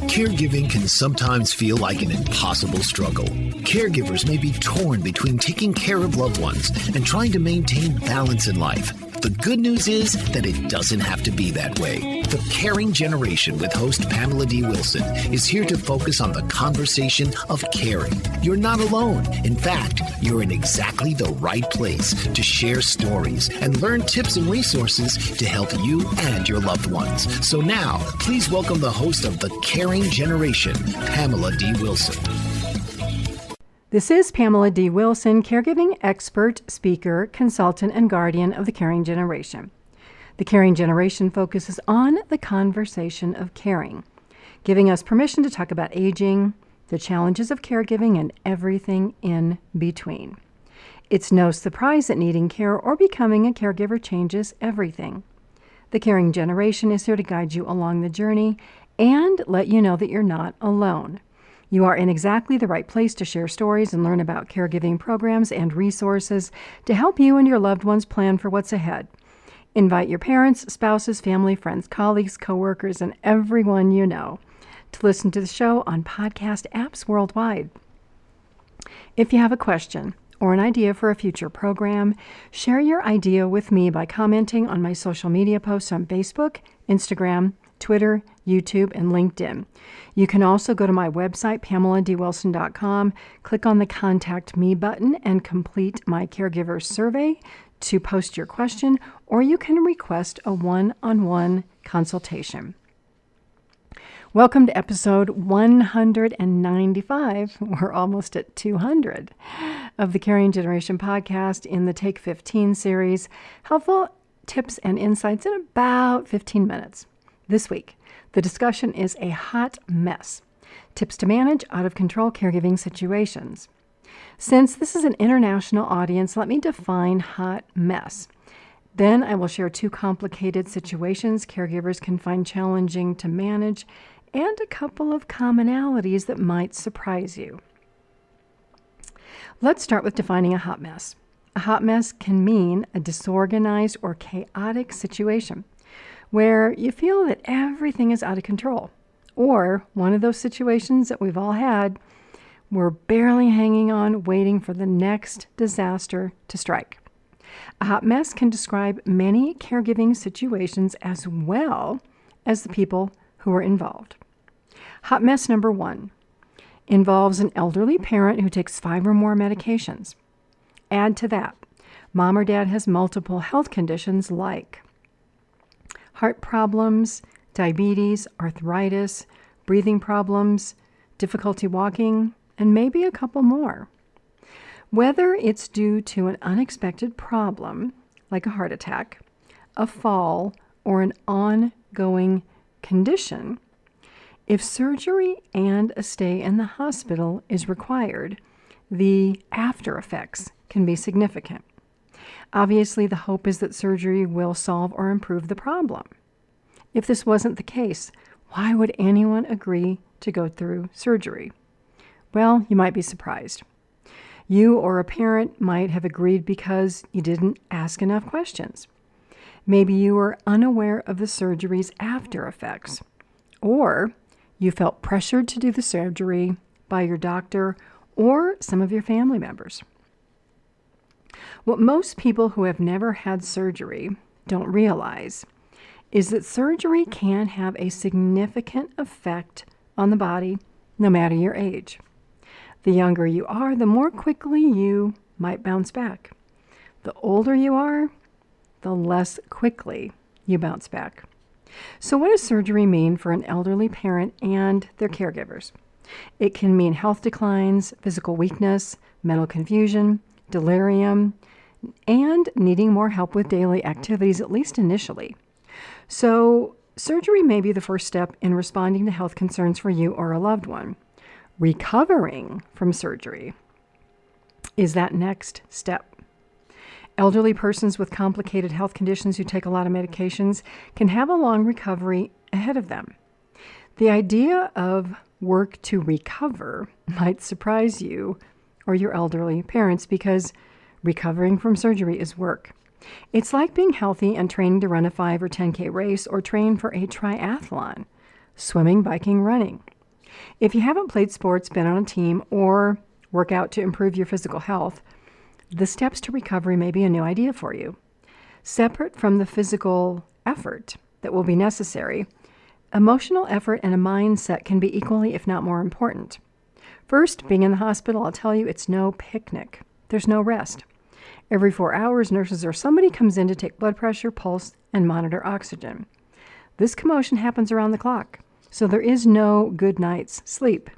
Caregiving can sometimes feel like an impossible struggle. Caregivers may be torn between taking care of loved ones and trying to maintain balance in life. The good news is that it doesn't have to be that way. The Caring Generation with host Pamela D Wilson is here to focus on the conversation of caring. You're not alone. In fact, you're in exactly the right place to share stories and learn tips and resources to help you and your loved ones. So now, please welcome the host of The Caring Generation, Pamela D Wilson. This is Pamela D Wilson, caregiving expert, speaker, consultant, and guardian of the Caring Generation. The Caring Generation focuses on the conversation of caring, giving us permission to talk about aging, the challenges of caregiving, and everything in between. It's no surprise that needing care or becoming a caregiver changes everything. The Caring Generation is here to guide you along the journey and let you know that you're not alone. You are in exactly the right place to share stories and learn about caregiving programs and resources to help you and your loved ones plan for what's ahead. Invite your parents, spouses, family, friends, colleagues, coworkers, and everyone you know to listen to the show on podcast apps worldwide. If you have a question or an idea for a future program, share your idea with me by commenting on my social media posts on Facebook, Instagram, Twitter, YouTube, and LinkedIn. You can also go to my website, PamelaDWilson.com, click on the Contact Me button, and complete my caregiver survey to post your question, or you can request a one-on-one consultation. Welcome to episode 195. We're almost at 200 of the Caring Generation podcast in the Take 15 series. Helpful tips and insights in about 15 minutes. This week, the discussion is a hot mess. Tips to manage out-of-control caregiving situations. Since this is an international audience, let me define hot mess. Then I will share 2 complicated situations caregivers can find challenging to manage and a couple of commonalities that might surprise you. Let's start with defining a hot mess. A hot mess can mean a disorganized or chaotic situation where you feel that everything is out of control, or one of those situations that we've all had, we're barely hanging on, waiting for the next disaster to strike. A hot mess can describe many caregiving situations as well as the people who are involved. Hot mess number 1 involves an elderly parent who takes 5 or more medications. Add to that, mom or dad has multiple health conditions like heart problems, diabetes, arthritis, breathing problems, difficulty walking, and maybe a couple more. Whether it's due to an unexpected problem, like a heart attack, a fall, or an ongoing condition, if surgery and a stay in the hospital is required, the after effects can be significant. Obviously, the hope is that surgery will solve or improve the problem. If this wasn't the case, why would anyone agree to go through surgery? Well, you might be surprised. You or a parent might have agreed because you didn't ask enough questions. Maybe you were unaware of the surgery's after effects, or you felt pressured to do the surgery by your doctor or some of your family members. What most people who have never had surgery don't realize is that surgery can have a significant effect on the body, no matter your age. The younger you are, the more quickly you might bounce back. The older you are, the less quickly you bounce back. So what does surgery mean for an elderly parent and their caregivers? It can mean health declines, physical weakness, mental confusion, delirium, and needing more help with daily activities, at least initially. So surgery may be the first step in responding to health concerns for you or a loved one. Recovering from surgery is that next step. Elderly persons with complicated health conditions who take a lot of medications can have a long recovery ahead of them. The idea of work to recover might surprise you or your elderly parents because recovering from surgery is work. It's like being healthy and training to run a 5 or 10K race or train for a triathlon, swimming, biking, running. If you haven't played sports, been on a team, or work out to improve your physical health, the steps to recovery may be a new idea for you. Separate from the physical effort that will be necessary, emotional effort and a mindset can be equally, if not more important. First, being in the hospital, I'll tell you, it's no picnic. There's no rest. Every 4 hours, nurses or somebody comes in to take blood pressure, pulse, and monitor oxygen. This commotion happens around the clock, so there is no good night's sleep.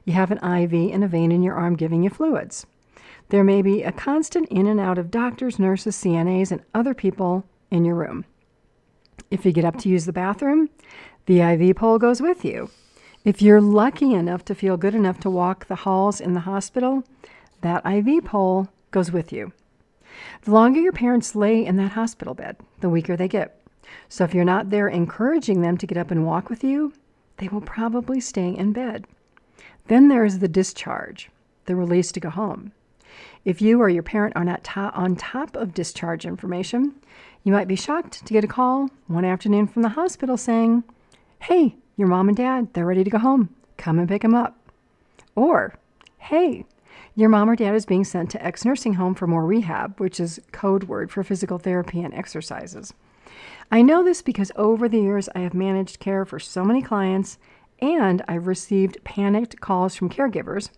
You have an IV and a vein in your arm giving you fluids. There may be a constant in and out of doctors, nurses, CNAs, and other people in your room. If you get up to use the bathroom, the IV pole goes with you. If you're lucky enough to feel good enough to walk the halls in the hospital, that IV pole goes with you. The longer your parents lay in that hospital bed, the weaker they get. So if you're not there encouraging them to get up and walk with you, they will probably stay in bed. Then there's the discharge, the release to go home. If you or your parent are not on top of discharge information, you might be shocked to get a call one afternoon from the hospital saying, "Hey, your mom and dad, they're ready to go home. Come and pick them up." Or, "Hey, your mom or dad is being sent to X nursing home for more rehab," which is code word for physical therapy and exercises. I know this because over the years I have managed care for so many clients, and I've received panicked calls from caregivers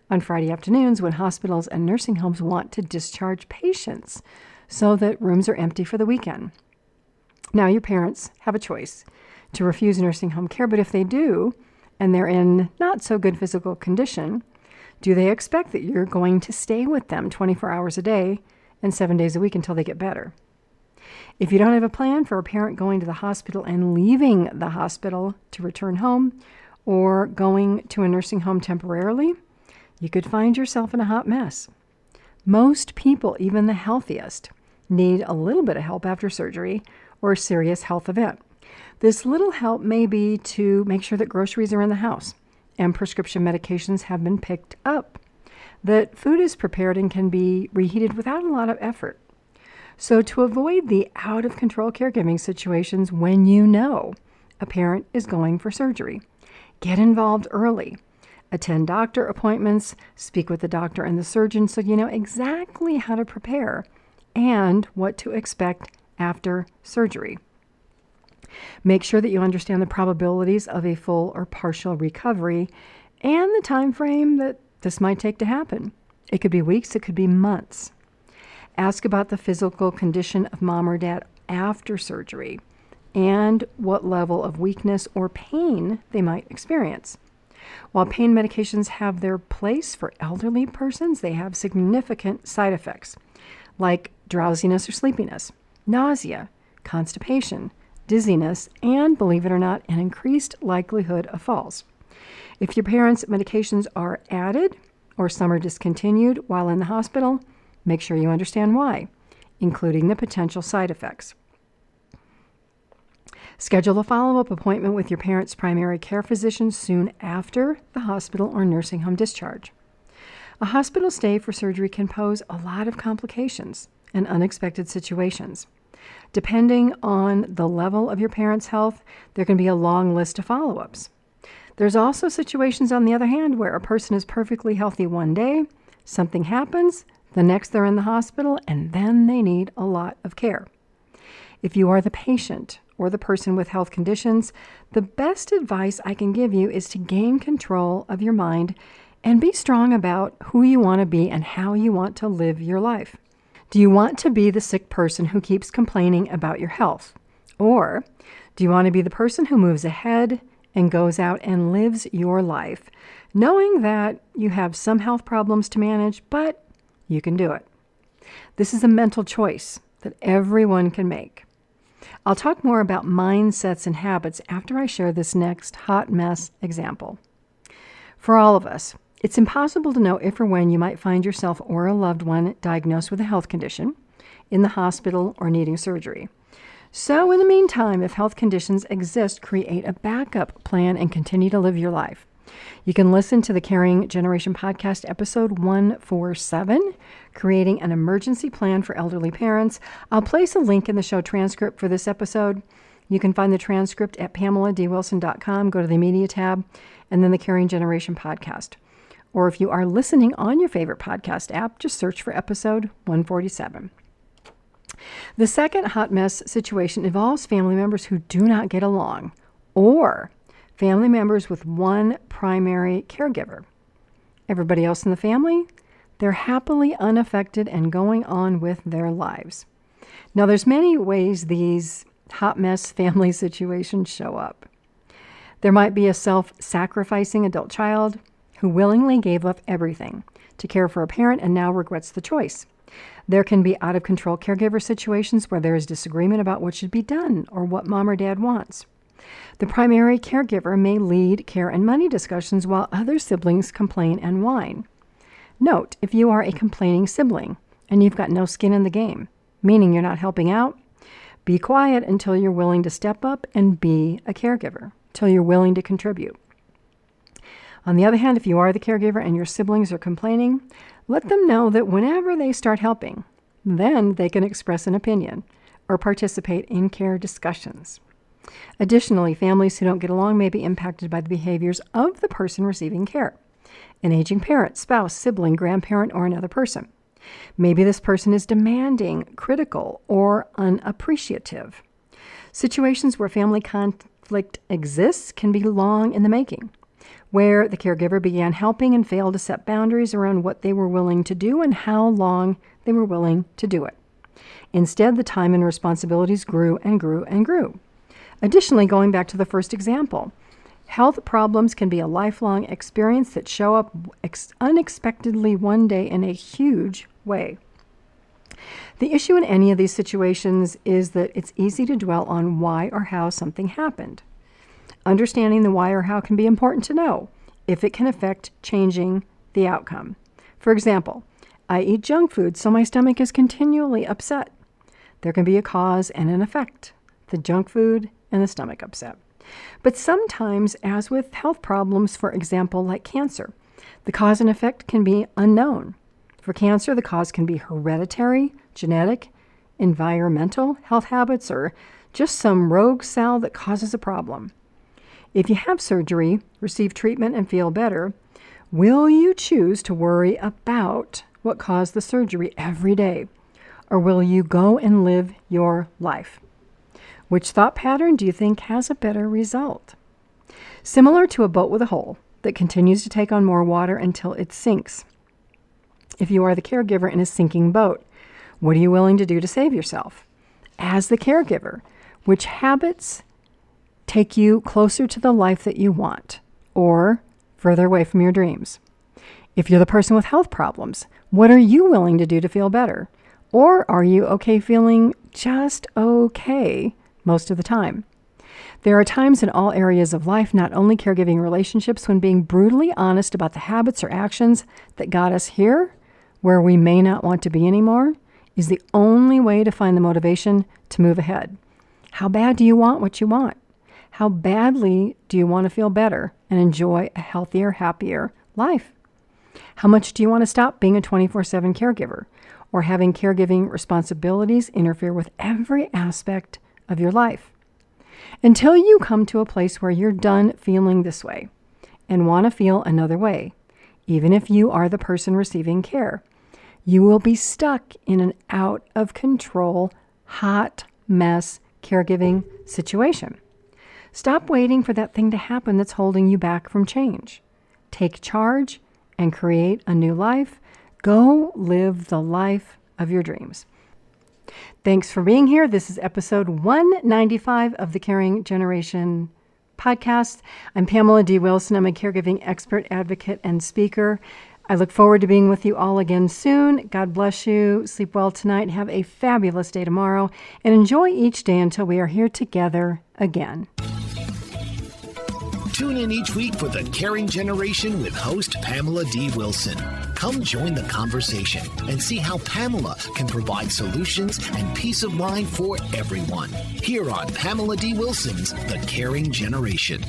on Friday afternoons when hospitals and nursing homes want to discharge patients so that rooms are empty for the weekend. Now, your parents have a choice to refuse nursing home care, but if they do, and they're in not so good physical condition, do they expect that you're going to stay with them 24 hours a day and 7 days a week until they get better? If you don't have a plan for a parent going to the hospital and leaving the hospital to return home, or going to a nursing home temporarily, you could find yourself in a hot mess. Most people, even the healthiest, need a little bit of help after surgery or a serious health event. This little help may be to make sure that groceries are in the house and prescription medications have been picked up, that food is prepared and can be reheated without a lot of effort. So to avoid the out-of-control caregiving situations when you know a parent is going for surgery, get involved early. Attend doctor appointments, speak with the doctor and the surgeon so you know exactly how to prepare and what to expect after surgery. Make sure that you understand the probabilities of a full or partial recovery and the time frame that this might take to happen. It could be weeks, it could be months. Ask about the physical condition of mom or dad after surgery and what level of weakness or pain they might experience. While pain medications have their place for elderly persons, they have significant side effects like drowsiness or sleepiness, nausea, constipation, dizziness, and, believe it or not, an increased likelihood of falls. If your parents' medications are added or some are discontinued while in the hospital, make sure you understand why, including the potential side effects. Schedule a follow-up appointment with your parents' primary care physician soon after the hospital or nursing home discharge. A hospital stay for surgery can pose a lot of complications and unexpected situations. Depending on the level of your parents' health, there can be a long list of follow-ups. There's also situations, on the other hand, where a person is perfectly healthy one day, something happens, the next they're in the hospital, and then they need a lot of care. If you are the patient or the person with health conditions, the best advice I can give you is to gain control of your mind and be strong about who you want to be and how you want to live your life. Do you want to be the sick person who keeps complaining about your health? Or do you want to be the person who moves ahead and goes out and lives your life, knowing that you have some health problems to manage, but you can do it? This is a mental choice that everyone can make. I'll talk more about mindsets and habits after I share this next hot mess example. For all of us, it's impossible to know if or when you might find yourself or a loved one diagnosed with a health condition, in the hospital, or needing surgery. So in the meantime, if health conditions exist, create a backup plan and continue to live your life. You can listen to the Caring Generation podcast episode 147, Creating an Emergency Plan for Elderly Parents. I'll place a link in the show transcript for this episode. You can find the transcript at PamelaDWilson.com. Go to the media tab and then the Caring Generation podcast. Or if you are listening on your favorite podcast app, just search for episode 147. The second hot mess situation involves family members who do not get along, or family members with one primary caregiver. Everybody else in the family, they're happily unaffected and going on with their lives. Now, there's many ways these hot mess family situations show up. There might be a self-sacrificing adult child who willingly gave up everything to care for a parent and now regrets the choice. There can be out-of-control caregiver situations where there is disagreement about what should be done or what mom or dad wants. The primary caregiver may lead care and money discussions while other siblings complain and whine. Note, if you are a complaining sibling and you've got no skin in the game, meaning you're not helping out, be quiet until you're willing to step up and be a caregiver, till you're willing to contribute. On the other hand, if you are the caregiver and your siblings are complaining, let them know that whenever they start helping, then they can express an opinion or participate in care discussions. Additionally, families who don't get along may be impacted by the behaviors of the person receiving care, an aging parent, spouse, sibling, grandparent, or another person. Maybe this person is demanding, critical, or unappreciative. Situations where family conflict exists can be long in the making, where the caregiver began helping and failed to set boundaries around what they were willing to do and how long they were willing to do it. Instead, the time and responsibilities grew and grew and grew. Additionally, going back to the first example, health problems can be a lifelong experience that show up unexpectedly one day in a huge way. The issue in any of these situations is that it's easy to dwell on why or how something happened. Understanding the why or how can be important to know if it can affect changing the outcome. For example, I eat junk food, so my stomach is continually upset. There can be a cause and an effect, the junk food and the stomach upset. But sometimes, as with health problems, for example, like cancer, the cause and effect can be unknown. For cancer, the cause can be hereditary, genetic, environmental, health habits, or just some rogue cell that causes a problem. If you have surgery, receive treatment, and feel better, will you choose to worry about what caused the surgery every day? Or will you go and live your life? Which thought pattern do you think has a better result? Similar to a boat with a hole that continues to take on more water until it sinks. If you are the caregiver in a sinking boat, what are you willing to do to save yourself? As the caregiver, which habits take you closer to the life that you want or further away from your dreams? If you're the person with health problems, what are you willing to do to feel better? Or are you okay feeling just okay most of the time? There are times in all areas of life, not only caregiving relationships, when being brutally honest about the habits or actions that got us here, where we may not want to be anymore, is the only way to find the motivation to move ahead. How bad do you want what you want? How badly do you want to feel better and enjoy a healthier, happier life? How much do you want to stop being a 24/7 caregiver or having caregiving responsibilities interfere with every aspect of your life? Until you come to a place where you're done feeling this way and want to feel another way, even if you are the person receiving care, you will be stuck in an out-of-control, hot mess caregiving situation. Stop waiting for that thing to happen that's holding you back from change. Take charge and create a new life. Go live the life of your dreams. Thanks for being here. This is episode 195 of the Caring Generation podcast. I'm Pamela D Wilson. I'm a caregiving expert, advocate, and speaker. I look forward to being with you all again soon. God bless you. Sleep well tonight. Have a fabulous day tomorrow. And enjoy each day until we are here together again. Tune in each week for the Caring Generation with host Pamela D Wilson. Come join the conversation and see how Pamela can provide solutions and peace of mind for everyone. Here on Pamela D Wilson's The Caring Generation.